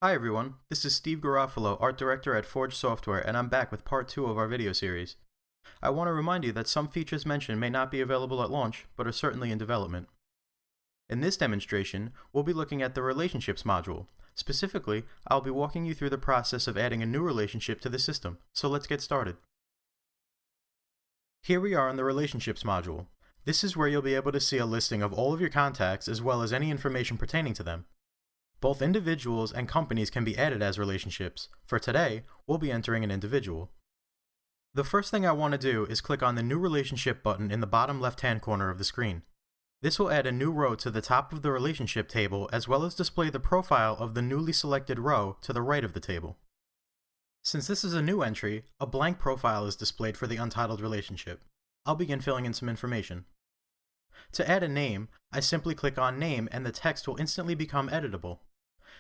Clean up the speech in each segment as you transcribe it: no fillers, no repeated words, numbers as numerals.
Hi everyone, this is Steve Garofalo, Art Director at Forge Software, and I'm back with part 2 of our video series. I want to remind you that some features mentioned may not be available at launch, but are certainly in development. In this demonstration, we'll be looking at the Relationships module. Specifically, I'll be walking you through the process of adding a new relationship to the system, so let's get started. Here we are in the Relationships module. This is where you'll be able to see a listing of all of your contacts as well as any information pertaining to them. Both individuals and companies can be added as relationships. For today, we'll be entering an individual. The first thing I want to do is click on the New Relationship button in the bottom left-hand corner of the screen. This will add a new row to the top of the relationship table as well as display the profile of the newly selected row to the right of the table. Since this is a new entry, a blank profile is displayed for the untitled relationship. I'll begin filling in some information. To add a name, I simply click on Name and the text will instantly become editable.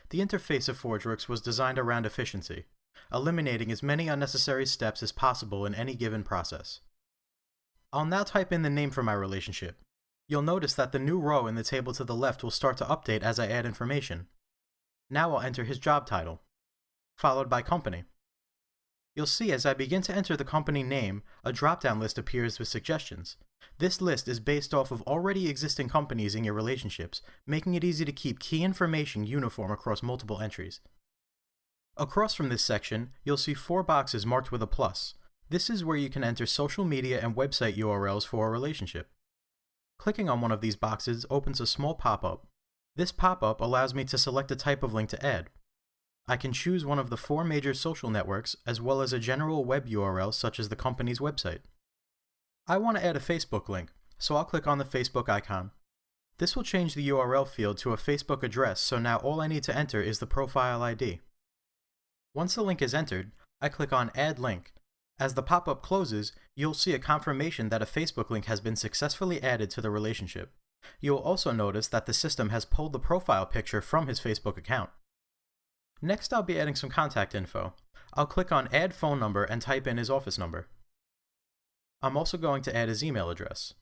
The interface of ForgeWorks was designed around efficiency, eliminating as many unnecessary steps as possible in any given process. I'll now type in the name for my relationship. You'll notice that the new row in the table to the left will start to update as I add information. Now I'll enter his job title, followed by company. You'll see as I begin to enter the company name, a drop-down list appears with suggestions. This list is based off of already existing companies in your relationships, making it easy to keep key information uniform across multiple entries. Across from this section, you'll see 4 boxes marked with a plus. This is where you can enter social media and website URLs for a relationship. Clicking on one of these boxes opens a small pop-up. This pop-up allows me to select a type of link to add. I can choose one of the 4 major social networks as well as a general web URL such as the company's website. I want to add a Facebook link, so I'll click on the Facebook icon. This will change the URL field to a Facebook address, so now all I need to enter is the profile ID. Once the link is entered, I click on Add Link. As the pop-up closes, you'll see a confirmation that a Facebook link has been successfully added to the relationship. You'll also notice that the system has pulled the profile picture from his Facebook account. Next, I'll be adding some contact info. I'll click on Add Phone Number and type in his office number. I'm also going to add his email address.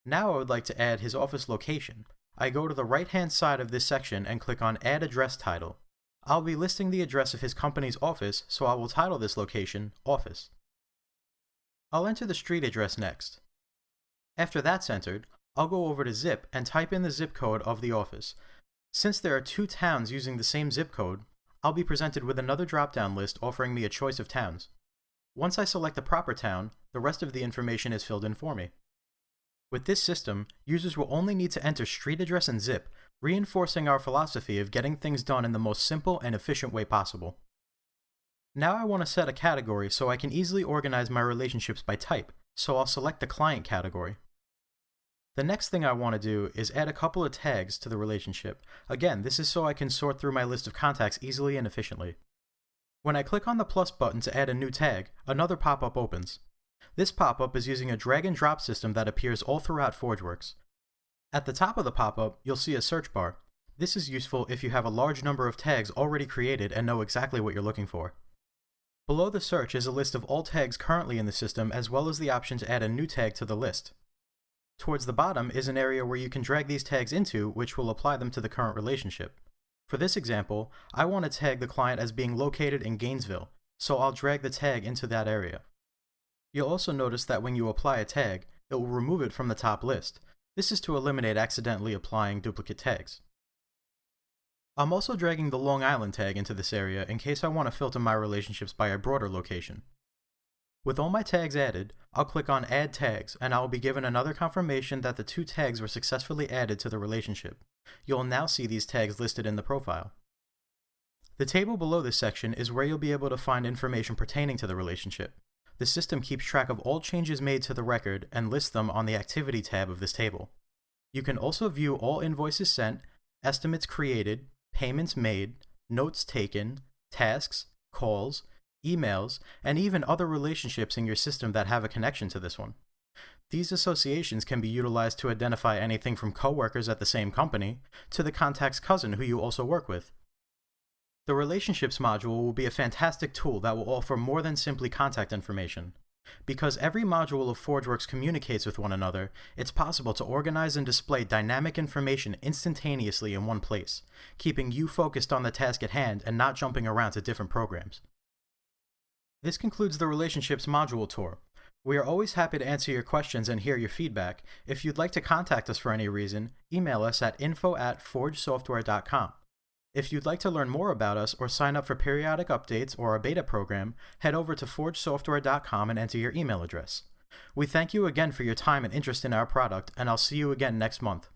Now I would like to add his office location. I go to the right-hand side of this section and click on Add Address Title. I'll be listing the address of his company's office, so I will title this location Office. I'll enter the street address next. After that's entered, I'll go over to Zip and type in the zip code of the office. Since there are 2 towns using the same zip code, I'll be presented with another drop-down list offering me a choice of towns. Once I select the proper town, the rest of the information is filled in for me. With this system, users will only need to enter street address and zip, reinforcing our philosophy of getting things done in the most simple and efficient way possible. Now I want to set a category so I can easily organize my relationships by type, so I'll select the client category. The next thing I want to do is add a couple of tags to the relationship. Again, this is so I can sort through my list of contacts easily and efficiently. When I click on the plus button to add a new tag, another pop-up opens. This pop-up is using a drag and drop system that appears all throughout ForgeWorks. At the top of the pop-up, you'll see a search bar. This is useful if you have a large number of tags already created and know exactly what you're looking for. Below the search is a list of all tags currently in the system as well as the option to add a new tag to the list. Towards the bottom is an area where you can drag these tags into, which will apply them to the current relationship. For this example, I want to tag the client as being located in Gainesville, so I'll drag the tag into that area. You'll also notice that when you apply a tag, it will remove it from the top list. This is to eliminate accidentally applying duplicate tags. I'm also dragging the Long Island tag into this area in case I want to filter my relationships by a broader location. With all my tags added, I'll click on Add Tags, and I will be given another confirmation that the 2 tags were successfully added to the relationship. You'll now see these tags listed in the profile. The table below this section is where you'll be able to find information pertaining to the relationship. The system keeps track of all changes made to the record and lists them on the Activity tab of this table. You can also view all invoices sent, estimates created, payments made, notes taken, tasks, calls, emails, and even other relationships in your system that have a connection to this one. These associations can be utilized to identify anything from coworkers at the same company to the contact's cousin who you also work with. The Relationships module will be a fantastic tool that will offer more than simply contact information. Because every module of ForgeWorks communicates with one another, it's possible to organize and display dynamic information instantaneously in one place, keeping you focused on the task at hand and not jumping around to different programs. This concludes the Relationships module tour. We are always happy to answer your questions and hear your feedback. If you'd like to contact us for any reason, email us at info@forgesoftware.com. If you'd like to learn more about us or sign up for periodic updates or a beta program, head over to forgesoftware.com and enter your email address. We thank you again for your time and interest in our product, and I'll see you again next month.